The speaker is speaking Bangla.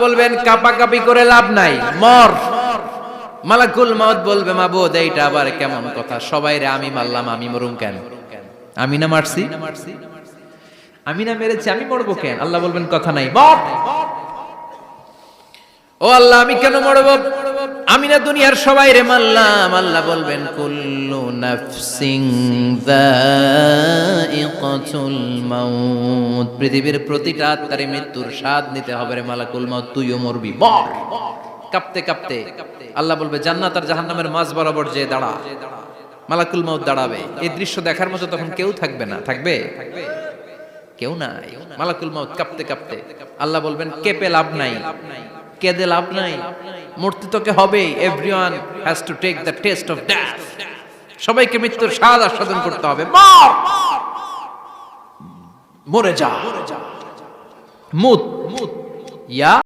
বলবেন কাপাকাপি করে লাভ নাই, মর। মালাকুল মউত বলবে মাবুদ এইটা আবার কেমন কথা, সবাই রে আমি মারলাম, আমি মরুম কেন? আমি না মারছি, আমি না মেরেছি, আমি মরবো কেন? আল্লাহ বলবেন কথা নাই, মর। ও আল্লাহ আমি কেন মরবো? আমি না দুনিয়ার সবাই রে মারলাম। আল্লাহ বলবেন কুল্লু নাফসিন যায়িকাতুল মাউত, পৃথিবীর প্রতিটা আত্মারে মৃত্যুর স্বাদ নিতে হবে রে মালাকুল মউত, তুইও মরবি, মর। কাঁপতে কাঁপতে আল্লাহ বলবে জান্নাত আর জাহান্নামের মাঝ বরাবর যে দাঁড়া। মালাকুল মউত দাঁড়াবে, এই দৃশ্য দেখার মতো তখন কেউ থাকবে না। থাকবে? কেউ নাই। মালাকুল মউত কাঁপতে কাঁপতে আল্লাহ বলবেন কেঁপে লাভ নাই, কেঁদে লাভ নাই, মরতে তোকে হবে। Everyone has to take the test of death, সবাইকে মৃত্যুর স্বাদ আস্বাদন করতে হবে। মর, মরে যা, মুত ইয়া